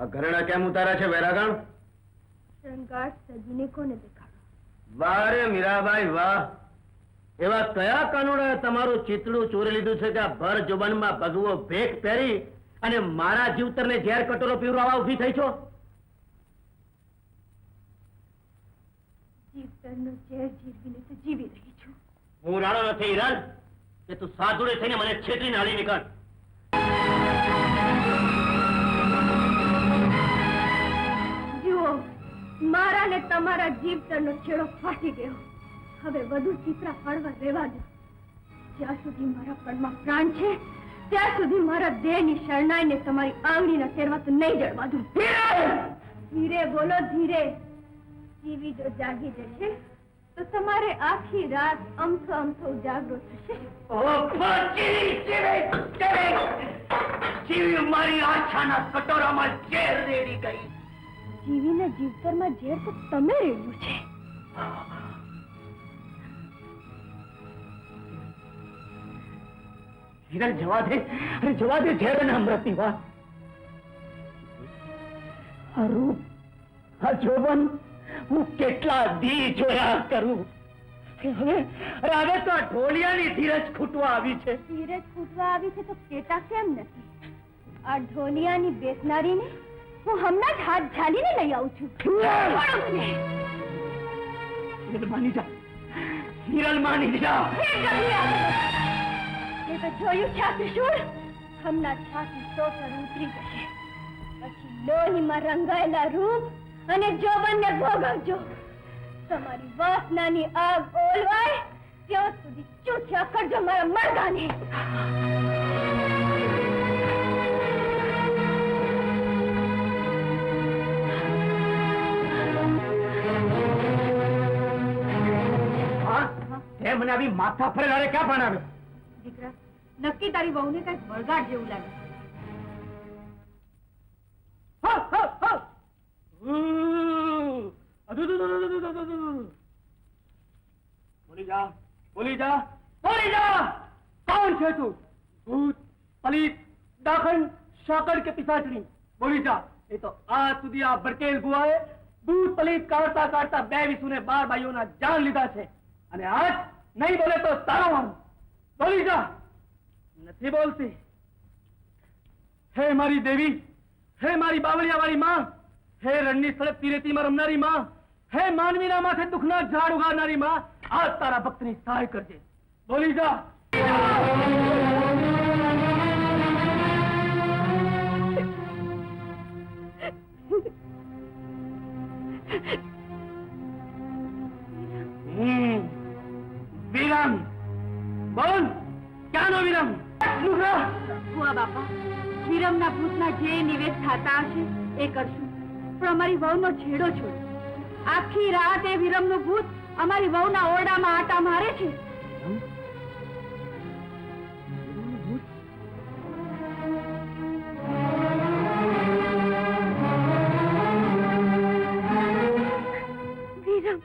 આ ઘરેણા કેમ ઉતાર્યા છે વેરાગણ? શૃંગાર સજીને કોને દેખાડો? વાહ રે મીરાબાઈ વાહ! એવા કયા કાનુડાએ તમારું ચિતડું ચોરી લીધું છે કે આ ભર જુબાનમાં ભગવો ભેખ પહેરી અને મારા જીવતરને ઝેર કટોરો પીવડાવવા ઊભી થઈ છો? જીવતરનો ઝેર જીરવીને તો જીવી રહી છું. હું રાણો નથી હિરલ કે તું સાધુડે થઈને મને છેતરીને હાલી નીકળ. જુઓ, મારા ને તમારા જીવતરનો છેડો ફાટી ગયો. હવે વધુ ચિત્રા ફાડવા રહેવા દો. જ્યાં સુધી મારા પણમાં પ્રાણ છે ત્યાં સુધી મારા દેહની શરણાઈને તમારી આંગળીના ટેરવા તો નહીં જડવા દઉં. ધીરે બોલો, ધીરે. જીવી જો જાગી જશે તો તમારે આખી રાત અમથો અમથો ઉજાગરો થશે. જીવી મારી આછાના કટોરામાં ઝેર રેડી ગઈ. જીવીના જીવતરમાં ઝેર તો તમે રેડ્યું છે. હિરલ જવા દે, અરે જવા દે ઝેર અને અમૃતની વાત. આ રૂપ, આ જોબન હું કેટલા દી જોયા કરું. હવે તો આ ઢોલિયાની ધીરજ ખૂટવા આવી છે. ધીરજ ખૂટવા આવી છે તો કેતા કેમ નથી? આ ઢોલિયાની બેસનારીને હું હમણાં જ હાથ ઝાલીને લઈ આવું છું. હિરલ માની જા, હિરલ માની જા. એ તો જોયું છે આ ત્રિશૂળ હમણાં છાતી સો પર ઉતરી જશે. પછી લોહીમાં રંગાયેલા રૂપ અને જોબનને ભોગવજો. તમારી વાસનાની આગ ઓલવાય ત્યાં સુધી ચૂથ્યા કરજો મારા મરદાને. મને આવી માથા ફરેલા ક્યાં પણ આવે? દીકરા, નક્કી તારી વહુને કઈક વળગાડ જેવું લાગે. બોલી જા, બોલી જા, બોલી જા. કોણ છે તું? ભૂત, પલિત, ડાકણ, શાકર કે પિશાચણી? બોલી જા. એ તો આજ સુધી આ ભડકેલ ગુવાએ ભૂત પલિત કાઢતા કાઢતા 22 12 ભાઈઓના જાન લીધા છે. અને આજ નહીં બોલે તો તારો. બોલી જા. નથી બોલતી. હે મારી દેવી, હે મારી બાવળિયા વાળી માં, હે રણની સળગતી રેતીમાં રમનારી માં, હે માનવીના માથે દુઃખના ઝાડ ઉગાડનારી માં, આજ તારા ભક્તની સહાય કરજે. બોલી જા. વિરમ બોલ, ક્યાંનો વિરમ? હુઆ બાપા, વિરમના ભૂતના જે નિવેશ થતા હશે એ કરશું, પણ અમારી વહુનો છેડો છોડો. આખી રાત એ વિરમનું ભૂત અમારી વહુના ઓરડામાં આટા મારે છે. વિરમ,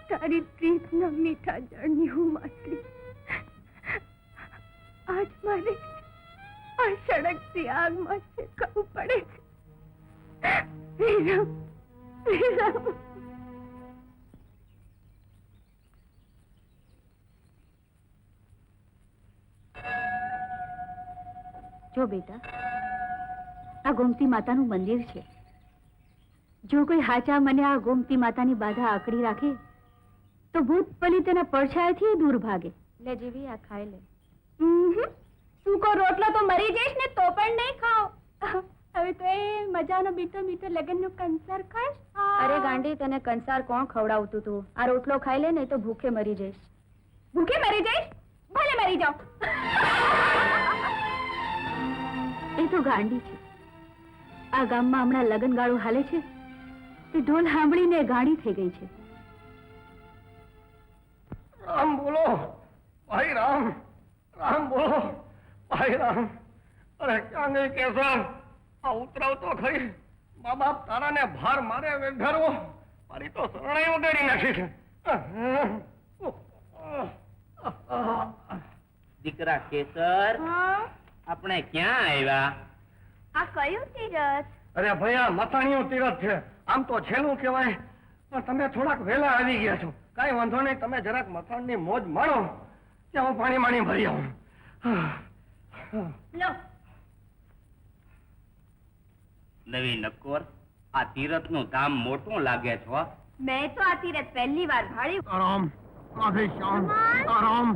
તારી પ્રીતના મીઠા જળની હું માછલી. આજ મારે આ સળગતી આગમાં શેકાવું પડે છે. વિરમ, વિરમ. જો બેટા, આ ગોમતી માતાનું મંદિર છે. જો કોઈ હાચા મને આ ગોમતી માતાની બાધા આકડી રાખે તો ભૂત પલી તેના પડછાયાથી દૂર ભાગે. લે જેવી આ ખાઈ લે. સૂકો રોટલો તો મરી જઈશ ને તો પણ નહીં ખાઓ. હવે તો એ મજાનો મીઠો મીઠો લગનનો કંસાર ખાશ. અરે ગાંડી, તને કંસાર કોણ ખવડાવતું તું? આ રોટલો ખાઈ લે નહીં તો ભૂખે મરી જઈશ. ભૂખે મરી જઈશ? ભલે મરી જાઓ. એ તો ગાંડી છે. આ ગામમાં હમણાં લગન ગાળું હાલે છે તે ઢોલ સાંભળીને ગાડી થઈ ગઈ છે. રામ બોલો ભાઈ, રામ. રામ બોલો ભાઈ, રામ. અરે ક્યાં ગઈ કેસર? આ ઉતરાવ તો ખરી. મા બાપ તારાને ભાર મારે વેઘરવો. મારી તો શરણાઈ ઉડાડી નાખી છે. દીકરા કેસર, આપણે ક્યાં આવ્યા? આ કયું તીરથ? અરે ભાઈ આ મથાણીઓ તીરથ છે. આમ તો છેલ્લું કહેવાય, પણ તમે થોડાક વહેલા આવી ગયા છો. કાંઈ વાંધો નહીં, તમે જરાક મથાણની મોજ માણો ત્યાં હું પાણી માણી ભરી આવું. લો નવી નકોર, આ તીરથનું ધામ મોટું લાગે છે હો. મેં તો આ તીરથ પહેલી વાર ભાળ્યું. આરામ, રાધે શ્યામ, રૂમાલ? આરામ,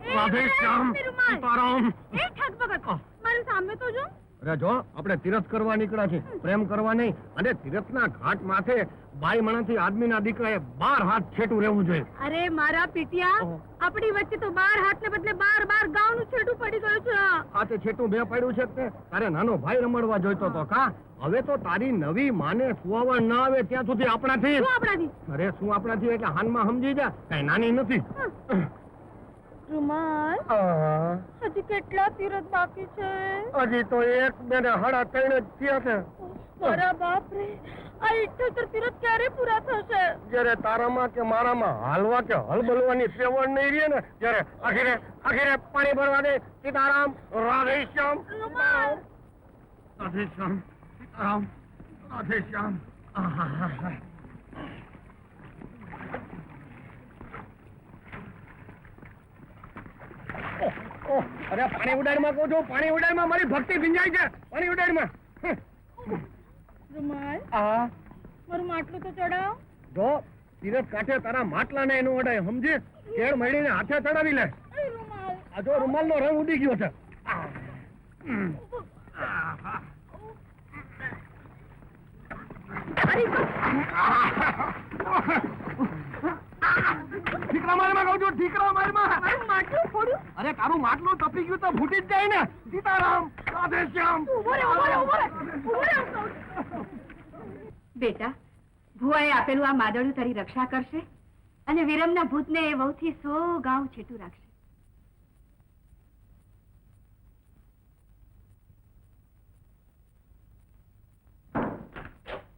એ રાધે શ્યામ, રૂમાલ? આરામ. એ ઠગ ભગત મારી સામે તો જો. અરે જો આપણે તીરથ કરવા નીકળ્યા છે, પ્રેમ કરવા નહીં. અને તીરથના ઘાટ માથે બાઈ માણસથી આદમીના દીકરાએ 12 હાથ છેટું રહેવું જોઈએ. અરે મારા પીટિયા, ઓહો. આપણી વચ્ચે તો 12 હાથ ને બદલે 12 ગાઉનું છેટું પડી ગયું છે. આ તે છેટું બે પડ્યું છે તે તારે નાનો ભાઈ રમડવા જોઈતો તો કા? હવે તો તારી નવી માને સુવાવણ ના આવે ત્યાં સુધી આપણાથી. શું આપણાથી? અરે શું આપણાથી એટલે હાનમાં સમજી જા, કઈ નાની નથી. રૂમાલ, આહ, હજી કેટલા તીરથ બાકી છે? હજી તો 1, 2 ને 3.5 જ થયા છે. મારા બાપ રે, આ 78 તીરથ ક્યારે પૂરા થશે? જયારે તારામાં કે મારામાં હાલવા કે હલબલવાની સેવણ નહીં રહે ને ત્યારે આખીરે પાણી ભરવા દે. સીતારામ, રાધે શ્યામ, રૂમાલ. રાધે શ્યામ, સીતારામ, રાધે શ્યામ. આહાહા. ઓહ, અરે પાણી ઉડાડમાં કહું છું, પાણી ઉડાડમાં મારી ભક્તિ ભીંજાય છે. પાણી ઉડાડમાં. રૂમાલ, આ મારું માટલું તો ચડાવ. જો તીરથ કાંઠે તારા માટલા ને એનું અડાય સમજી. કેળ મળીને હાથે ચડાવી લે. રૂમાલ, આ જો રૂમાલ નો રંગ ઉડી ગયો છે. ઠીકરા મારમાં કહું છું, ઠીકરા મારમાં. મારું માટલું ફોડ્યું. અરે તારું માટલું તપી ગયું તો ફૂટી જ જાય ને. સીતારામ, રાધે શ્યામ. ઉભો રહે, ઉભો રહે, ઉભો રહે, ઉભો રહે. બેટા, ભુવાએ આપેલું આ માદળું તારી રક્ષા કરશે અને વિરમના ભૂતને એ વહુથી 100 ગાઉ છેટું રાખશે.